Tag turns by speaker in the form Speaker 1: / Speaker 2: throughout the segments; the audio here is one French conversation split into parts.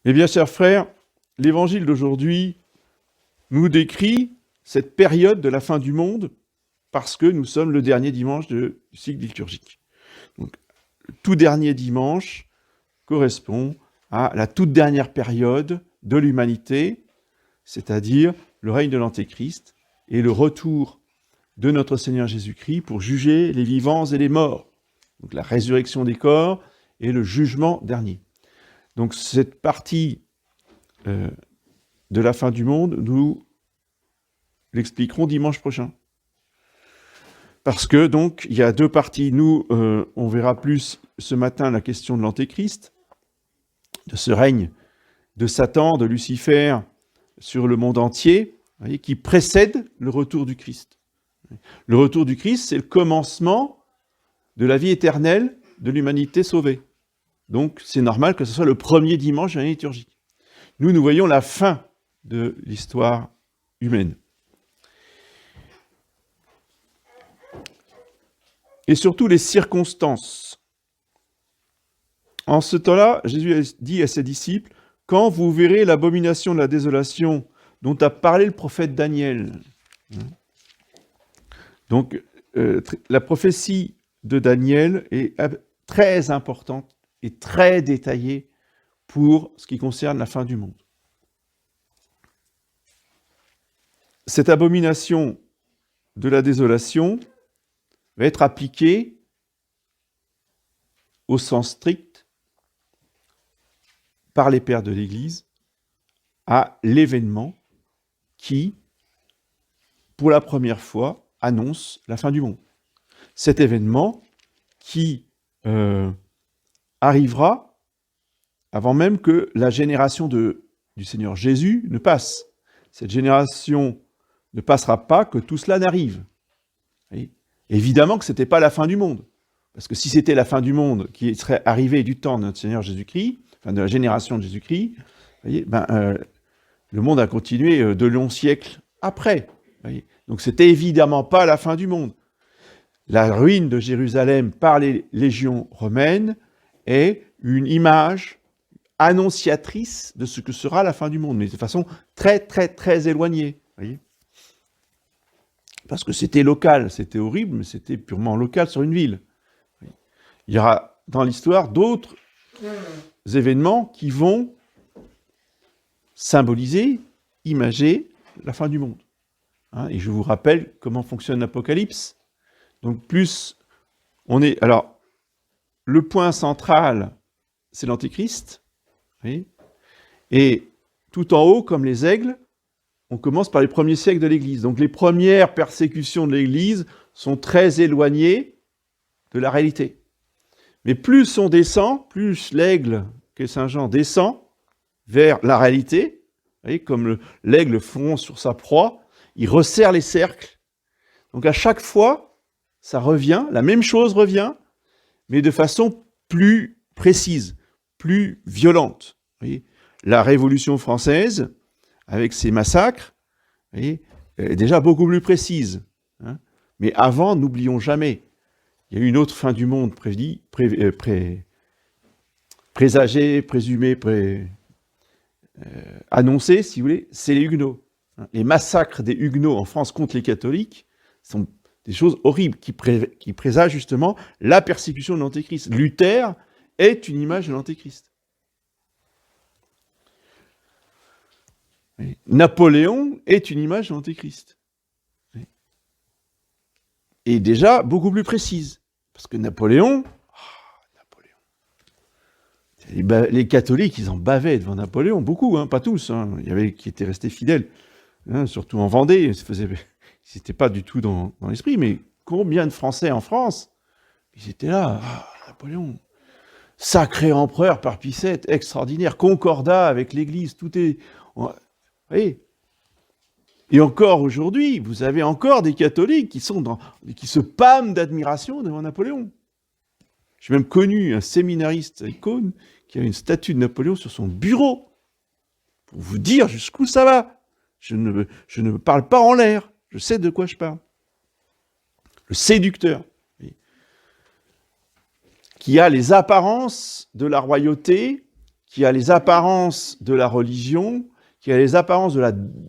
Speaker 1: Eh bien, chers frères, l'évangile d'aujourd'hui nous décrit cette période de la fin du monde parce que nous sommes le dernier dimanche du cycle liturgique. Donc, le tout dernier dimanche correspond à la toute dernière période de l'humanité, c'est-à-dire le règne de l'Antéchrist et le retour de notre Seigneur Jésus-Christ pour juger les vivants et les morts. Donc la résurrection des corps et le jugement dernier. Donc cette partie de la fin du monde, nous l'expliquerons dimanche prochain. Parce que donc il y a deux parties. Nous, on verra plus ce matin la question de l'Antéchrist, de ce règne de Satan, de Lucifer sur le monde entier, vous voyez, qui précède le retour du Christ. Le retour du Christ, c'est le commencement de la vie éternelle de l'humanité sauvée. Donc c'est normal que ce soit le premier dimanche de l'année liturgique. Nous voyons la fin de l'histoire humaine. Et surtout les circonstances. En ce temps-là, Jésus a dit à ses disciples, « Quand vous verrez l'abomination de la désolation dont a parlé le prophète Daniel. » Donc, la prophétie de Daniel est très importante et très détaillée pour ce qui concerne la fin du monde. Cette abomination de la désolation va être appliquée au sens strict par les pères de l'Église à l'événement qui, pour la première fois, annonce la fin du monde. Cet événement qui arrivera avant même que la génération du Seigneur Jésus ne passe. Cette génération ne passera pas que tout cela n'arrive. Évidemment que ce n'était pas la fin du monde. Parce que si c'était la fin du monde qui serait arrivée du temps de notre Seigneur Jésus-Christ, enfin de la génération de Jésus-Christ, le monde a continué de longs siècles après. Donc c'était évidemment pas la fin du monde. La ruine de Jérusalem par les légions romaines est une image annonciatrice de ce que sera la fin du monde, mais de façon très, très, très éloignée. Voyez, parce que c'était local, c'était horrible, mais c'était purement local sur une ville. Il y aura dans l'histoire d'autres événements qui vont symboliser, imager la fin du monde. Et je vous rappelle comment fonctionne l'Apocalypse. Donc plus on est... Alors, le point central, c'est l'Antéchrist. Et tout en haut, comme les aigles, on commence par les premiers siècles de l'Église. Donc les premières persécutions de l'Église sont très éloignées de la réalité. Mais plus on descend, plus l'aigle, qu'est Saint Jean, descend vers la réalité, comme l'aigle fonce sur sa proie, il resserre les cercles. Donc à chaque fois, ça revient, la même chose revient, mais de façon plus précise, plus violente. La Révolution française, avec ses massacres, est déjà beaucoup plus précise. Mais avant, n'oublions jamais, il y a eu une autre fin du monde présagée, présumée, annoncée, si vous voulez, c'est les Huguenots. Les massacres des Huguenots en France contre les catholiques sont des choses horribles qui présagent justement la persécution de l'Antéchrist. Luther est une image de l'Antéchrist. Napoléon est une image de l'Antéchrist. Et déjà beaucoup plus précise. Parce que Napoléon, les catholiques, ils en bavaient devant Napoléon, beaucoup, pas tous. Il y avait qui étaient restés fidèles, surtout en Vendée. Ils n'étaient pas du tout dans l'esprit, mais combien de Français en France, ils étaient là, Napoléon, sacré empereur par Pie VII, extraordinaire, concordat avec l'Église, tout est... Vous voyez ? Et encore aujourd'hui, vous avez encore des catholiques qui se pâment d'admiration devant Napoléon. J'ai même connu un séminariste à Cône qui avait une statue de Napoléon sur son bureau. Pour vous dire jusqu'où ça va. Je ne parle pas en l'air. Je sais de quoi je parle. Le séducteur, qui a les apparences de la royauté, qui a les apparences de la religion, qui a les apparences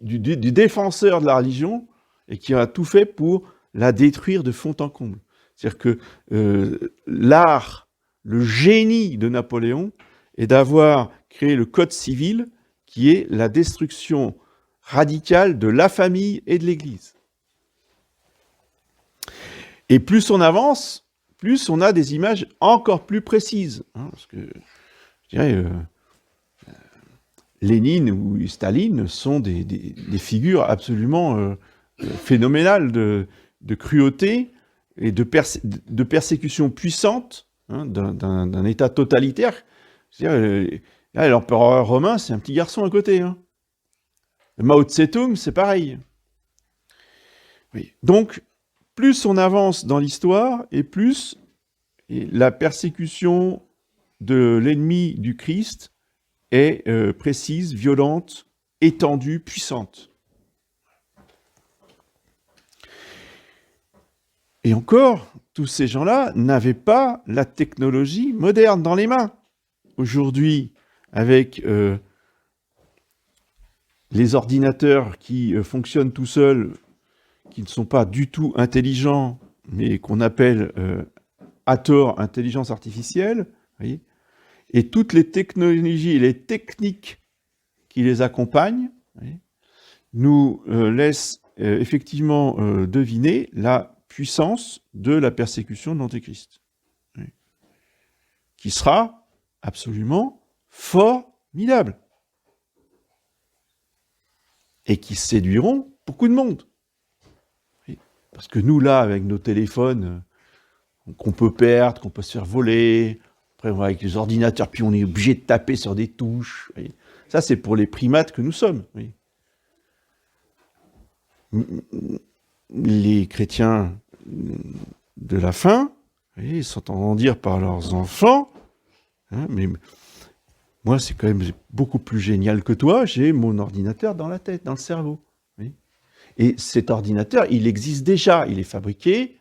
Speaker 1: du défenseur de la religion, et qui a tout fait pour la détruire de fond en comble. C'est-à-dire que l'art, le génie de Napoléon est d'avoir créé le Code civil, qui est la destruction radicale de la famille et de l'Église. Et plus on avance, plus on a des images encore plus précises. Hein, parce que, je dirais, Lénine ou Staline sont des figures absolument phénoménales de cruauté et de persécution puissante, hein, d'un État totalitaire. C'est-à-dire, l'empereur romain, c'est un petit garçon à côté. Hein. Mao Tse-tung, c'est pareil. Oui. Donc, plus on avance dans l'histoire, et plus la persécution de l'ennemi du Christ est précise, violente, étendue, puissante. Et encore, tous ces gens-là n'avaient pas la technologie moderne dans les mains. Aujourd'hui, avec les ordinateurs qui fonctionnent tout seuls, qui ne sont pas du tout intelligents, mais qu'on appelle à tort intelligence artificielle, voyez, et toutes les technologies et les techniques qui les accompagnent, voyez, nous laissent effectivement deviner la puissance de la persécution de l'Antéchrist, voyez, qui sera absolument formidable et qui séduiront beaucoup de monde. Parce que nous, là, avec nos téléphones, qu'on peut perdre, qu'on peut se faire voler, après, on va avec les ordinateurs, puis on est obligé de taper sur des touches. Voyez. Ça, c'est pour les primates que nous sommes. Voyez. Les chrétiens de la fin, voyez, ils s'entendent dire par leurs enfants, hein, mais moi, c'est quand même beaucoup plus génial que toi, j'ai mon ordinateur dans la tête, dans le cerveau. Voyez. Et cet ordinateur, il existe déjà, il est fabriqué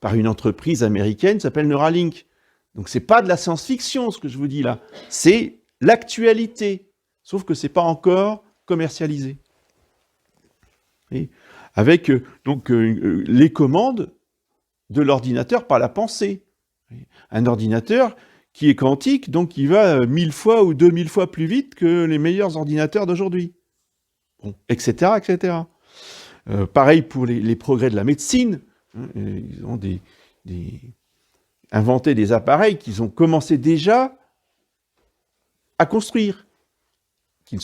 Speaker 1: par une entreprise américaine qui s'appelle Neuralink. Donc c'est pas de la science-fiction ce que je vous dis là, c'est l'actualité, sauf que c'est pas encore commercialisé. Et avec les commandes de l'ordinateur par la pensée. Un ordinateur qui est quantique, donc qui va 1000 fois ou 2000 fois plus vite que les meilleurs ordinateurs d'aujourd'hui. Bon, etc., etc. Pareil pour les progrès de la médecine. Ils ont inventé des appareils qu'ils ont commencé déjà à construire, qui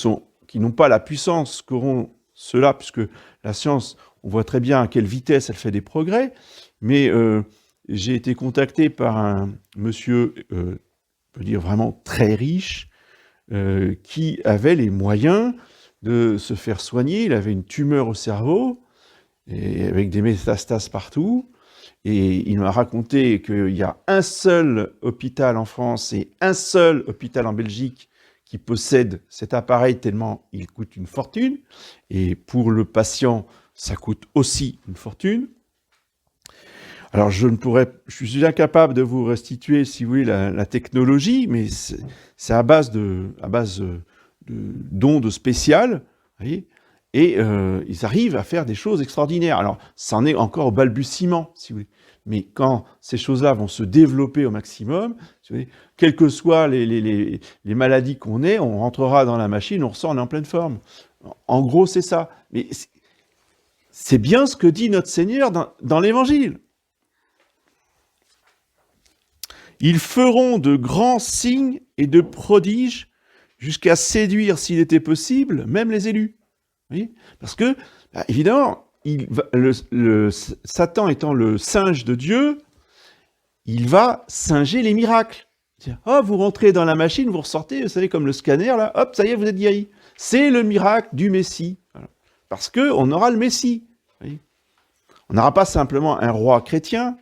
Speaker 1: n'ont pas la puissance qu'auront ceux-là, puisque la science, on voit très bien à quelle vitesse elle fait des progrès, mais j'ai été contacté par un monsieur, on peut dire vraiment très riche, qui avait les moyens de se faire soigner. Il avait une tumeur au cerveau, et avec des métastases partout, et il m'a raconté qu'il y a un seul hôpital en France et un seul hôpital en Belgique qui possède cet appareil tellement il coûte une fortune, et pour le patient, ça coûte aussi une fortune. Alors je suis incapable de vous restituer, si vous voulez, la technologie, mais c'est à base d'ondes spéciales, vous voyez, et ils arrivent à faire des choses extraordinaires. Alors, ça en est encore au balbutiement, si vous voulez. Mais quand ces choses-là vont se développer au maximum, si vous voulez, quelles que soient les maladies qu'on ait, on rentrera dans la machine, on ressort, on est en pleine forme. En gros, c'est ça. Mais c'est bien ce que dit notre Seigneur dans l'Évangile. Ils feront de grands signes et de prodiges jusqu'à séduire, s'il était possible, même les élus. Oui, parce que, évidemment, Satan étant le singe de Dieu, il va singer les miracles. Oh, vous rentrez dans la machine, vous ressortez, vous savez, comme le scanner, là, hop, ça y est, vous êtes guéri. C'est le miracle du Messie. Voilà. Parce qu'on aura le Messie. Oui. On n'aura pas simplement un roi chrétien,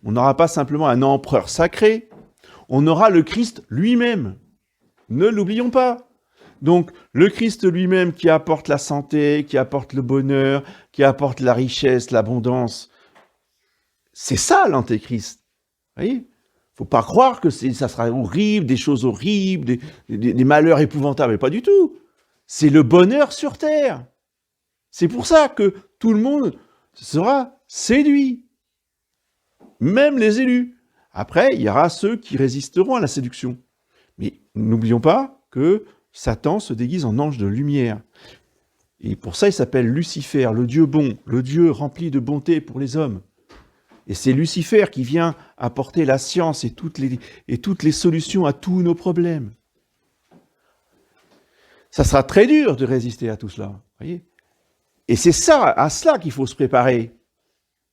Speaker 1: on n'aura pas simplement un empereur sacré, on aura le Christ lui-même. Ne l'oublions pas. Donc, le Christ lui-même qui apporte la santé, qui apporte le bonheur, qui apporte la richesse, l'abondance, c'est ça l'Antéchrist. Vous voyez ? Faut pas croire que ça sera horrible, des choses horribles, des malheurs épouvantables, mais pas du tout. C'est le bonheur sur terre. C'est pour ça que tout le monde sera séduit, même les élus. Après, il y aura ceux qui résisteront à la séduction. Mais n'oublions pas que Satan se déguise en ange de lumière. Et pour ça, il s'appelle Lucifer, le Dieu bon, le Dieu rempli de bonté pour les hommes. Et c'est Lucifer qui vient apporter la science et toutes les solutions à tous nos problèmes. Ça sera très dur de résister à tout cela, voyez. Et c'est à cela qu'il faut se préparer.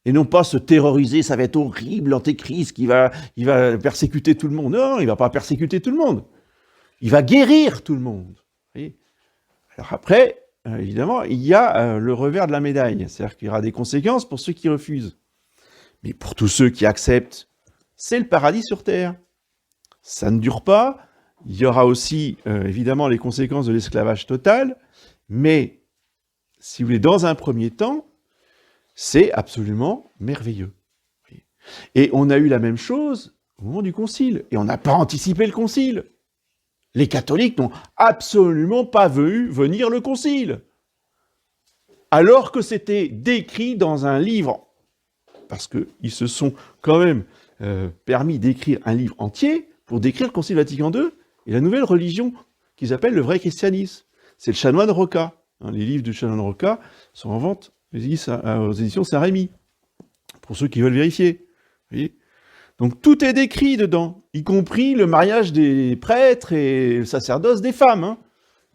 Speaker 1: Et non pas se terroriser, ça va être horrible, l'antéchrist il va persécuter tout le monde. Non, il ne va pas persécuter tout le monde. Il va guérir tout le monde. Voyez. Alors après, évidemment, il y a le revers de la médaille. C'est-à-dire qu'il y aura des conséquences pour ceux qui refusent. Mais pour tous ceux qui acceptent, c'est le paradis sur terre. Ça ne dure pas. Il y aura aussi, évidemment, les conséquences de l'esclavage total. Mais, si vous voulez, dans un premier temps, c'est absolument merveilleux. Et on a eu la même chose au moment du concile. Et on n'a pas anticipé le concile. Les catholiques n'ont absolument pas vu venir le concile. Alors que c'était décrit dans un livre, parce qu'ils se sont quand même permis d'écrire un livre entier pour décrire le Concile Vatican II et la nouvelle religion qu'ils appellent le vrai christianisme. C'est le Chanoine Rocca. Les livres du Chanoine Rocca sont en vente aux éditions Saint-Rémy, pour ceux qui veulent vérifier. Vous voyez ? Donc tout est décrit dedans, y compris le mariage des prêtres et le sacerdoce des femmes. Hein.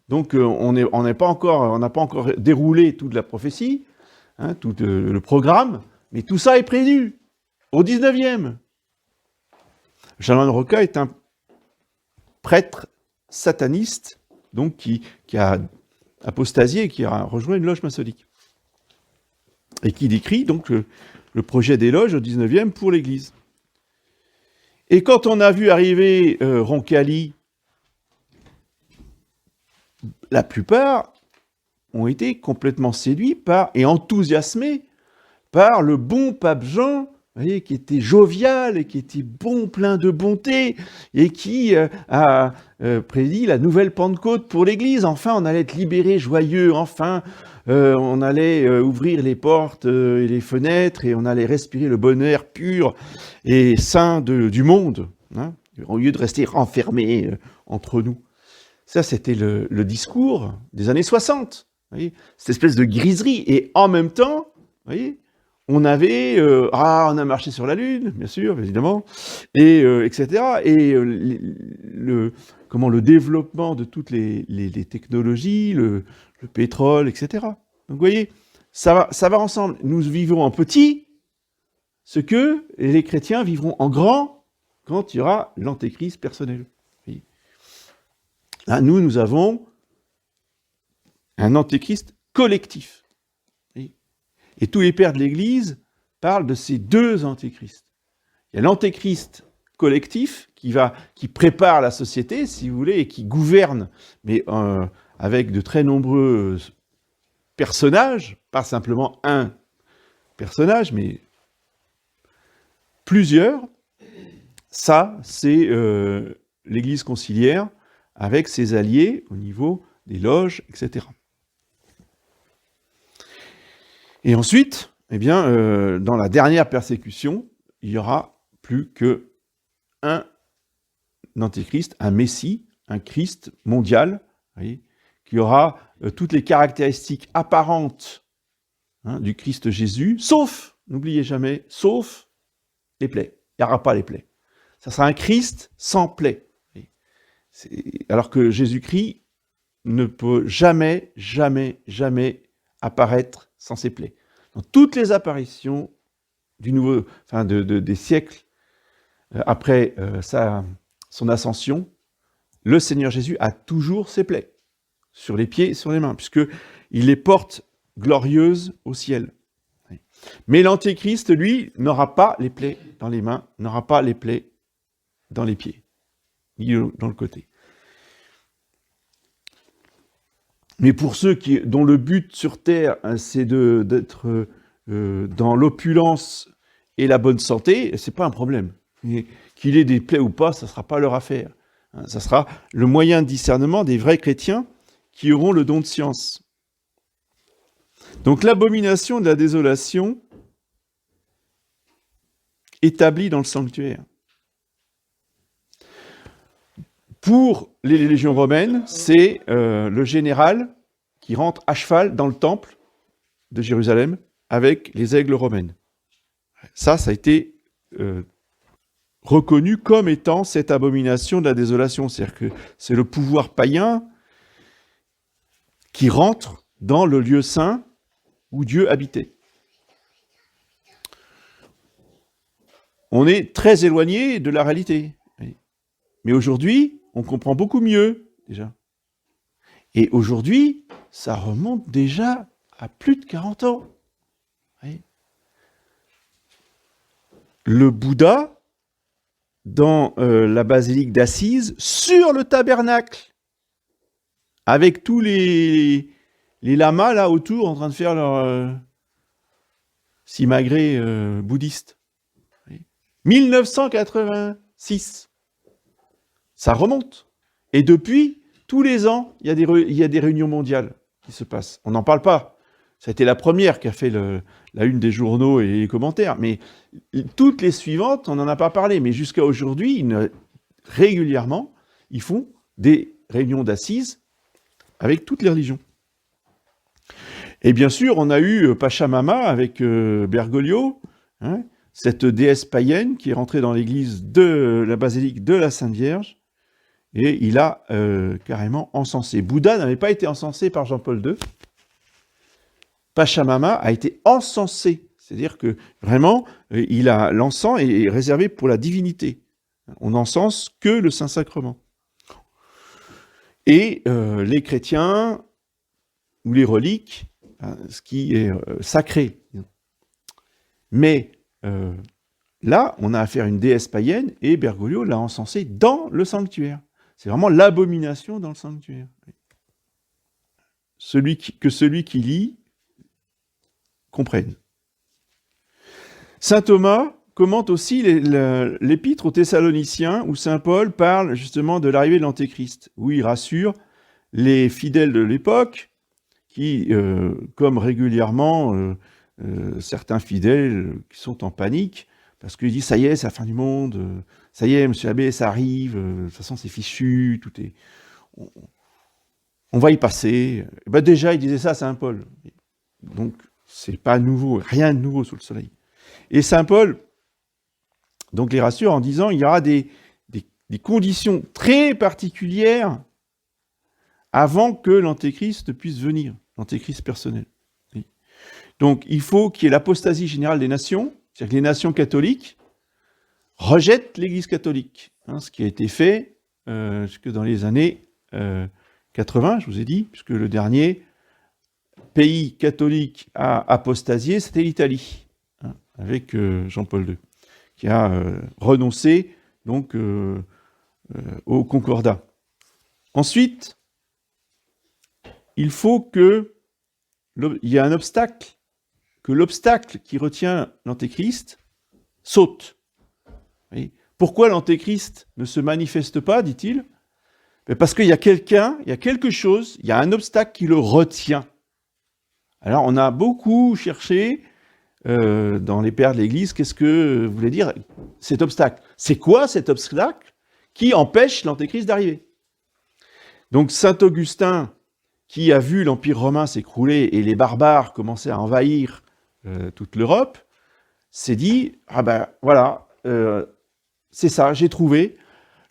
Speaker 1: Donc on n'a pas encore déroulé toute la prophétie, hein, tout le programme, mais tout ça est prévu au 19e. Chanoine Rocca est un prêtre sataniste, donc qui a apostasié et qui a rejoint une loge maçonnique. Et qui décrit donc le projet des loges au 19e pour l'Église. Et quand on a vu arriver Roncalli, la plupart ont été complètement séduits et enthousiasmés par le bon pape Jean, vous voyez, qui était jovial et qui était bon, plein de bonté, et qui a prédit la nouvelle Pentecôte pour l'Église. Enfin, on allait être libérés, joyeux, enfin, on allait ouvrir les portes et les fenêtres, et on allait respirer le bon air pur et sain du monde, hein, au lieu de rester enfermés entre nous. Ça, c'était le discours des années 60, vous voyez, cette espèce de griserie. Et en même temps, vous voyez, on avait, on a marché sur la Lune, bien sûr, évidemment, et etc. Et le développement de toutes les technologies, le pétrole, etc. Donc, vous voyez, ça va ensemble. Nous vivons en petit, ce que les chrétiens vivront en grand quand il y aura l'antéchrist personnel. Oui. Là, nous avons un antéchrist collectif. Oui. Et tous les pères de l'Église parlent de ces deux antéchrists. Il y a l'antéchrist collectif qui prépare la société, si vous voulez, et qui gouverne, mais avec de très nombreux personnages, pas simplement un personnage, mais plusieurs. Ça, c'est l'Église conciliaire avec ses alliés au niveau des loges, etc. Et ensuite, eh bien, dans la dernière persécution, il y aura plus qu'un antéchrist, un Messie, un Christ mondial, vous voyez, qui aura toutes les caractéristiques apparentes du Christ Jésus, sauf, n'oubliez jamais, sauf les plaies. Il n'y aura pas les plaies. Ça sera un Christ sans plaies. Alors que Jésus-Christ ne peut jamais, jamais, jamais apparaître sans ses plaies. Dans toutes les apparitions des siècles après son ascension, le Seigneur Jésus a toujours ses plaies, sur les pieds et sur les mains, puisqu'il les porte glorieuses au ciel. Mais l'Antéchrist, lui, n'aura pas les plaies dans les mains, n'aura pas les plaies dans les pieds, ni dans le côté. Mais pour ceux dont le but sur terre, c'est d'être dans l'opulence et la bonne santé, c'est pas un problème. Qu'il ait des plaies ou pas, ça ne sera pas leur affaire. Ça sera le moyen de discernement des vrais chrétiens qui auront le don de science. Donc l'abomination de la désolation établie dans le sanctuaire. Pour les légions romaines, c'est le général qui rentre à cheval dans le temple de Jérusalem avec les aigles romaines. Ça a été reconnu comme étant cette abomination de la désolation. C'est-à-dire que c'est le pouvoir païen qui rentre dans le lieu saint où Dieu habitait. On est très éloigné de la réalité. Mais aujourd'hui, on comprend beaucoup mieux, déjà. Et aujourd'hui, ça remonte déjà à plus de 40 ans. Le Bouddha, dans la basilique d'Assise, sur le tabernacle, avec tous les lamas là autour en train de faire leur simagrée bouddhiste. 1986. Ça remonte. Et depuis, tous les ans, il y a des réunions mondiales qui se passent. On n'en parle pas. Ça a été la première qui a fait la une des journaux et les commentaires. Mais toutes les suivantes, on n'en a pas parlé. Mais jusqu'à aujourd'hui, régulièrement, ils font des réunions d'assises avec toutes les religions. Et bien sûr, on a eu Pachamama avec Bergoglio, cette déesse païenne qui est rentrée dans l'église de la basilique de la Sainte Vierge, et il a carrément encensé. Bouddha n'avait pas été encensé par Jean-Paul II. Pachamama a été encensé, c'est-à-dire que vraiment, l'encens est réservé pour la divinité. On n'encense que le Saint-Sacrement. Et les chrétiens, ou les reliques, ce qui est sacré. Mais là, on a affaire à une déesse païenne, et Bergoglio l'a encensée dans le sanctuaire. C'est vraiment l'abomination dans le sanctuaire. Celui qui lit comprenne. Saint Thomas commente aussi l'épître aux Thessaloniciens, où Saint Paul parle justement de l'arrivée de l'Antéchrist, où il rassure les fidèles de l'époque, qui, comme régulièrement, certains fidèles qui sont en panique, parce qu'ils disent « ça y est, c'est la fin du monde, ça y est, monsieur l'abbé, ça arrive, de toute façon c'est fichu, tout est... on va y passer ». Ben déjà, il disait ça à Saint Paul. Donc, c'est pas nouveau, rien de nouveau sous le soleil. Et Saint Paul, donc les rassure en disant « il y aura des conditions très particulières avant que l'Antéchrist puisse venir, l'Antéchrist personnel. » Donc, il faut qu'il y ait l'apostasie générale des nations, c'est-à-dire que les nations catholiques rejettent l'Église catholique, ce qui a été fait jusque dans les années 80, je vous ai dit, puisque le dernier pays catholique à apostasier, c'était l'Italie, avec Jean-Paul II, qui a renoncé donc au concordat. Ensuite, il faut qu'il y ait un obstacle, que l'obstacle qui retient l'Antéchrist saute. Oui. Pourquoi l'Antéchrist ne se manifeste pas, dit-il ? Parce qu'il y a quelque chose, il y a un obstacle qui le retient. Alors, on a beaucoup cherché dans les pères de l'Église, qu'est-ce que voulait dire cet obstacle ? C'est quoi cet obstacle qui empêche l'Antéchrist d'arriver ? Donc, saint Augustin, qui a vu l'Empire romain s'écrouler et les barbares commencer à envahir toute l'Europe, s'est dit, ah ben voilà, c'est ça, j'ai trouvé,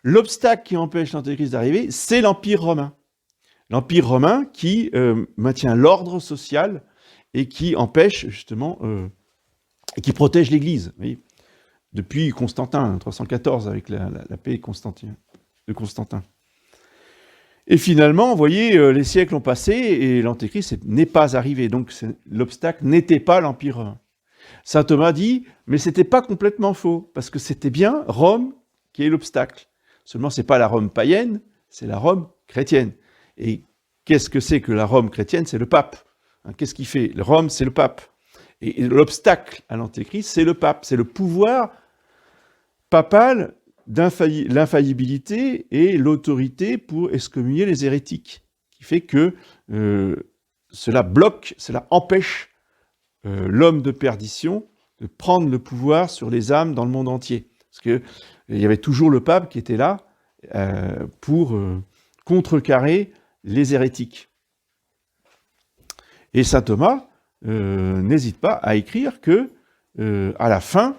Speaker 1: l'obstacle qui empêche l'Antéchrist d'arriver, c'est l'Empire romain. L'Empire romain qui maintient l'ordre social et qui empêche justement, et qui protège l'Église. Oui. Depuis Constantin, 314, avec la paix de Constantin. Et finalement, vous voyez, les siècles ont passé et l'Antéchrist n'est pas arrivé. Donc l'obstacle n'était pas l'Empire romain. Saint Thomas dit, mais ce n'était pas complètement faux, parce que c'était bien Rome qui est l'obstacle. Seulement, ce n'est pas la Rome païenne, c'est la Rome chrétienne. Et qu'est-ce que c'est que la Rome chrétienne ? C'est le pape. Qu'est-ce qu'il fait ? Rome, c'est le pape. Et l'obstacle à l'Antéchrist, c'est le pape. C'est le pouvoir papal l'infaillibilité et l'autorité pour excommunier les hérétiques, qui fait que cela bloque, cela empêche l'homme de perdition de prendre le pouvoir sur les âmes dans le monde entier. Parce qu'il y avait toujours le pape qui était là pour contrecarrer les hérétiques. Et saint Thomas n'hésite pas à écrire que à la fin,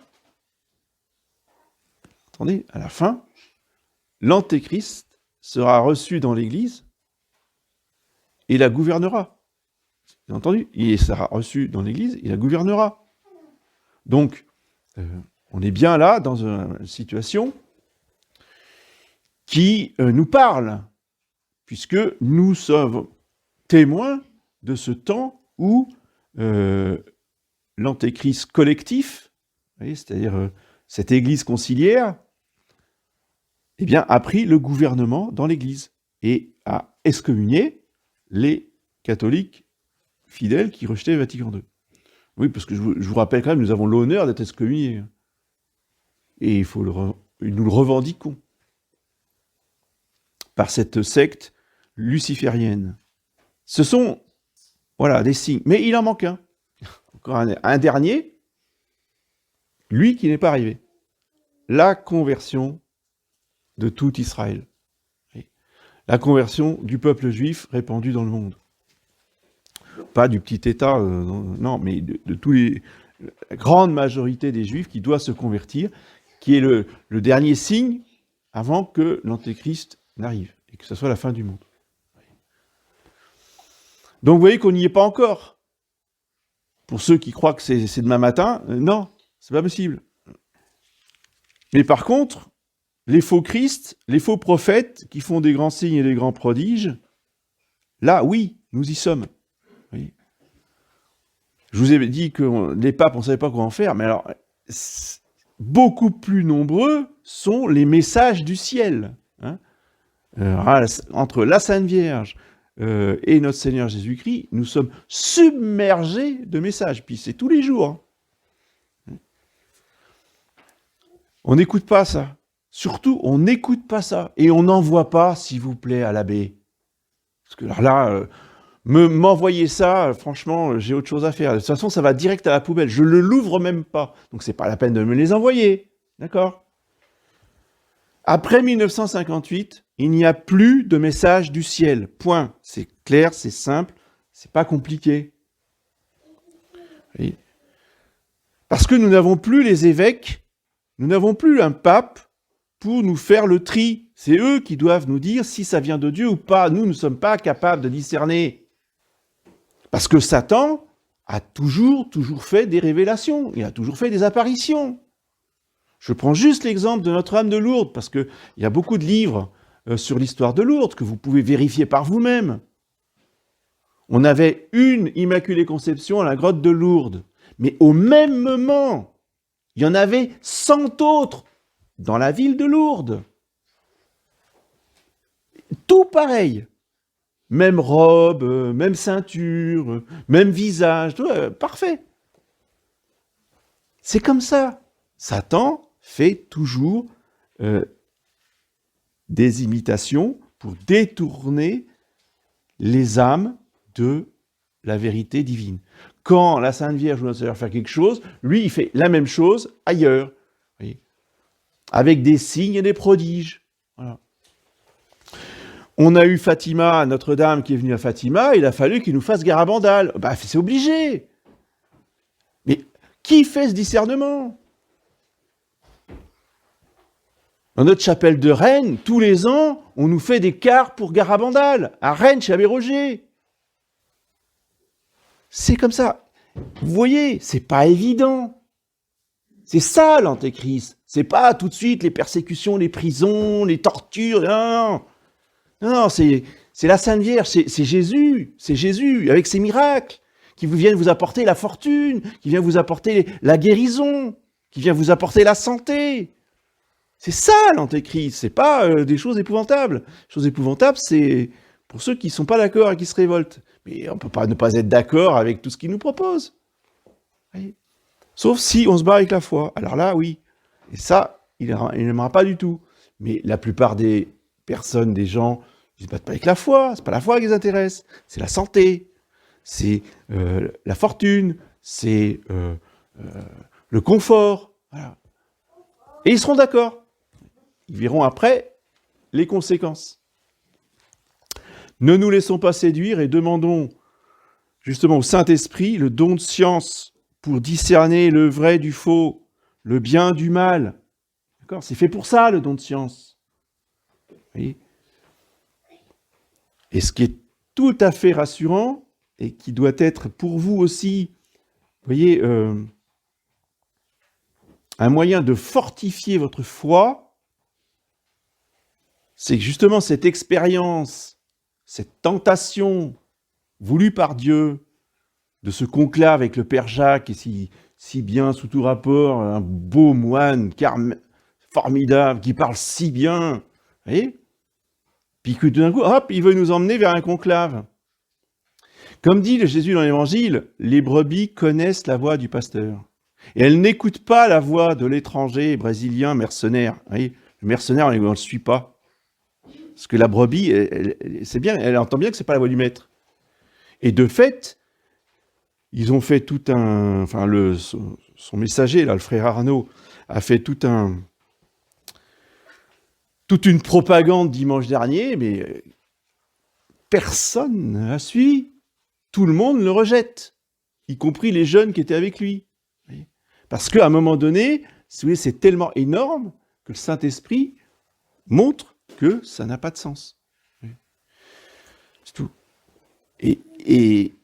Speaker 1: l'Antéchrist sera reçu dans l'Église et la gouvernera. Vous avez entendu ? Il sera reçu dans l'Église et la gouvernera. Donc, on est bien là dans une situation qui nous parle, puisque nous sommes témoins de ce temps où l'antéchrist collectif, c'est-à-dire cette Église conciliaire, eh bien, a pris le gouvernement dans l'Église et a excommunié les catholiques fidèles qui rejetaient Vatican II. Oui, parce que je vous rappelle quand même, nous avons l'honneur d'être excommuniés. Et nous le revendiquons par cette secte luciférienne. Ce sont, des signes. Mais il en manque un. Encore un dernier, lui qui n'est pas arrivé. La conversion de tout Israël. La conversion du peuple juif répandu dans le monde. Pas du petit État, non, mais de tous la grande majorité des Juifs qui doivent se convertir, qui est le dernier signe avant que l'Antéchrist n'arrive, et que ce soit la fin du monde. Donc vous voyez qu'on n'y est pas encore. Pour ceux qui croient que c'est demain matin, non, c'est pas possible. Mais par contre, les faux Christ, les faux prophètes qui font des grands signes et des grands prodiges, là, oui, nous y sommes. Oui. Je vous ai dit que les papes, on ne savait pas quoi en faire, mais alors, beaucoup plus nombreux sont les messages du ciel. Entre la Sainte Vierge et notre Seigneur Jésus-Christ, nous sommes submergés de messages, puis c'est tous les jours. On n'écoute pas ça. Surtout, on n'écoute pas ça. Et on n'envoie pas, s'il vous plaît, à l'abbé. Parce que là, m'envoyer ça, franchement, j'ai autre chose à faire. De toute façon, ça va direct à la poubelle. Je ne l'ouvre même pas. Donc, c'est pas la peine de me les envoyer. D'accord ? Après 1958, il n'y a plus de message du ciel. Point. C'est clair, c'est simple, c'est pas compliqué. Oui. Parce que nous n'avons plus les évêques, nous n'avons plus un pape pour nous faire le tri. C'est eux qui doivent nous dire si ça vient de Dieu ou pas. Nous ne sommes pas capables de discerner. Parce que Satan a toujours fait des révélations. Il a toujours fait des apparitions. Je prends juste l'exemple de Notre-Dame de Lourdes, parce qu'il y a beaucoup de livres sur l'histoire de Lourdes que vous pouvez vérifier par vous-même. On avait une Immaculée Conception à la grotte de Lourdes. Mais au même moment, il y en avait 100 autres dans la ville de Lourdes. Tout pareil. Même robe, même ceinture, même visage, tout, parfait. C'est comme ça. Satan fait toujours des imitations pour détourner les âmes de la vérité divine. Quand la Sainte Vierge ou notre Seigneur fait quelque chose, lui, il fait la même chose ailleurs. Vous voyez, avec des signes et des prodiges. Voilà. On a eu Fatima, Notre-Dame qui est venue à Fatima, il a fallu qu'il nous fasse Garabandal. Bah, c'est obligé. Mais qui fait ce discernement ? Dans notre chapelle de Rennes, tous les ans, on nous fait des quarts pour Garabandal, à Rennes, chez Abbé Roger. C'est comme ça. Vous voyez, c'est pas évident. C'est ça l'Antéchrist. C'est pas tout de suite les persécutions, les prisons, les tortures. Non, c'est la Sainte Vierge, c'est Jésus, avec ses miracles, qui viennent vous apporter la fortune, qui vient vous apporter la guérison, qui vient vous apporter la santé. C'est ça l'Antéchrist, c'est pas des choses épouvantables. Les choses épouvantables, c'est pour ceux qui ne sont pas d'accord et qui se révoltent. Mais on ne peut pas ne pas être d'accord avec tout ce qu'il nous propose. Voyez, sauf si on se bat avec la foi. Alors là, oui. Et ça, il n'aimera pas du tout. Mais la plupart des personnes, des gens, ils ne se battent pas avec la foi. C'est pas la foi qui les intéresse. C'est la santé, c'est la fortune, c'est le confort. Voilà. Et ils seront d'accord. Ils verront après les conséquences. Ne nous laissons pas séduire et demandons justement au Saint-Esprit le don de science pour discerner le vrai du faux, le bien du mal. D'accord ? C'est fait pour ça, le don de science. Vous voyez ? Et ce qui est tout à fait rassurant, et qui doit être pour vous aussi, vous voyez, un moyen de fortifier votre foi, c'est que justement cette expérience, cette tentation voulue par Dieu de ce conclave avec le Père Jacques, et si bien sous tout rapport, un beau moine formidable, qui parle si bien, vous voyez ? Puis que tout d'un coup, hop, il veut nous emmener vers un conclave. Comme dit Jésus dans l'Évangile, les brebis connaissent la voix du pasteur. Et elles n'écoutent pas la voix de l'étranger brésilien mercenaire. Vous voyez ? Le mercenaire, on ne le suit pas. Parce que la brebis, c'est bien, elle entend bien que ce n'est pas la voix du maître. Et de fait, ils ont fait tout un... Enfin, son messager, là, le frère Arnaud, a fait toute une propagande dimanche dernier, mais personne ne l'a suivi. Tout le monde le rejette, y compris les jeunes qui étaient avec lui. Parce qu'à un moment donné, si vous voulez, c'est tellement énorme que le Saint-Esprit montre que ça n'a pas de sens. C'est tout. Et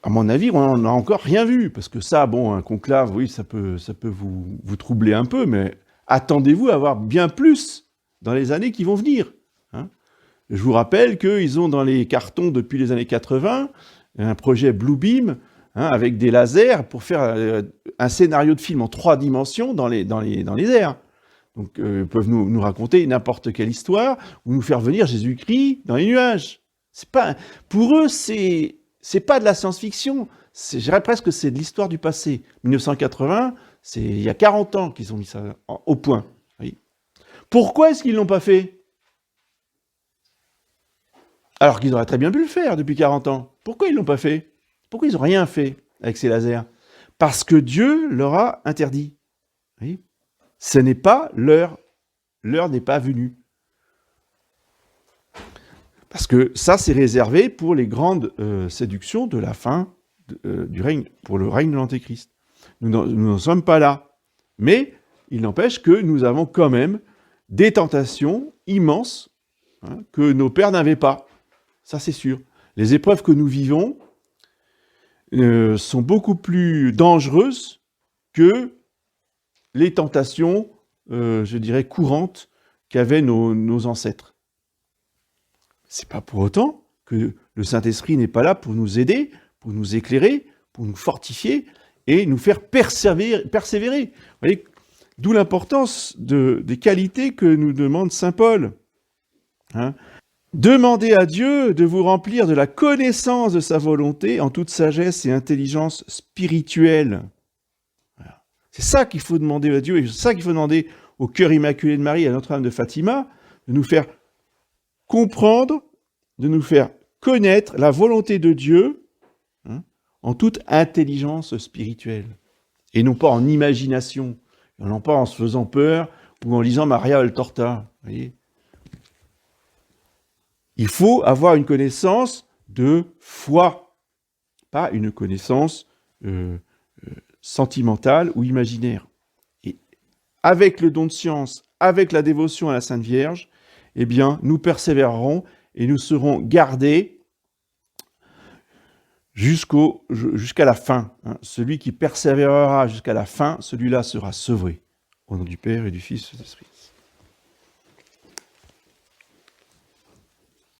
Speaker 1: à mon avis, on n'en a encore rien vu, parce que ça, bon, un conclave, oui, ça peut vous troubler un peu, mais attendez-vous à avoir bien plus dans les années qui vont venir. Hein. Je vous rappelle qu'ils ont dans les cartons depuis les années 80 un projet Bluebeam, avec des lasers pour faire un scénario de film en 3 dimensions dans les airs. Donc, ils peuvent nous raconter n'importe quelle histoire ou nous faire venir Jésus-Christ dans les nuages. Pour eux, c'est pas de la science-fiction. Je dirais presque que c'est de l'histoire du passé. 1980, c'est il y a 40 ans qu'ils ont mis ça au point. Oui. Pourquoi est-ce qu'ils ne l'ont pas fait ? Alors qu'ils auraient très bien pu le faire depuis 40 ans. Pourquoi ils ne l'ont pas fait ? Pourquoi ils n'ont rien fait avec ces lasers ? Parce que Dieu leur a interdit. Oui. Ce n'est pas l'heure. L'heure n'est pas venue. Parce que ça, c'est réservé pour les grandes séductions de la fin du règne, pour le règne de l'Antéchrist. Nous n'en sommes pas là. Mais il n'empêche que nous avons quand même des tentations immenses que nos pères n'avaient pas. Ça, c'est sûr. Les épreuves que nous vivons sont beaucoup plus dangereuses que les tentations, je dirais, courantes qu'avaient nos ancêtres. C'est pas pour autant que le Saint-Esprit n'est pas là pour nous aider, pour nous éclairer, pour nous fortifier et nous faire persévérer. Vous voyez, d'où l'importance des qualités que nous demande saint Paul. Demandez à Dieu de vous remplir de la connaissance de sa volonté en toute sagesse et intelligence spirituelle. Voilà. C'est ça qu'il faut demander à Dieu, et c'est ça qu'il faut demander au cœur immaculé de Marie, à Notre-Dame de Fatima, de nous faire comprendre, de nous faire connaître la volonté de Dieu en toute intelligence spirituelle, et non pas en imagination, et non pas en se faisant peur ou en lisant Maria Altorta. Vous voyez ? Il faut avoir une connaissance de foi, pas une connaissance sentimentale ou imaginaire. Et avec le don de science, avec la dévotion à la Sainte Vierge, eh bien, nous persévérerons et nous serons gardés jusqu'à la fin. Celui qui persévérera jusqu'à la fin, celui-là sera sauvé. Au nom du Père et du Fils et de l'Esprit.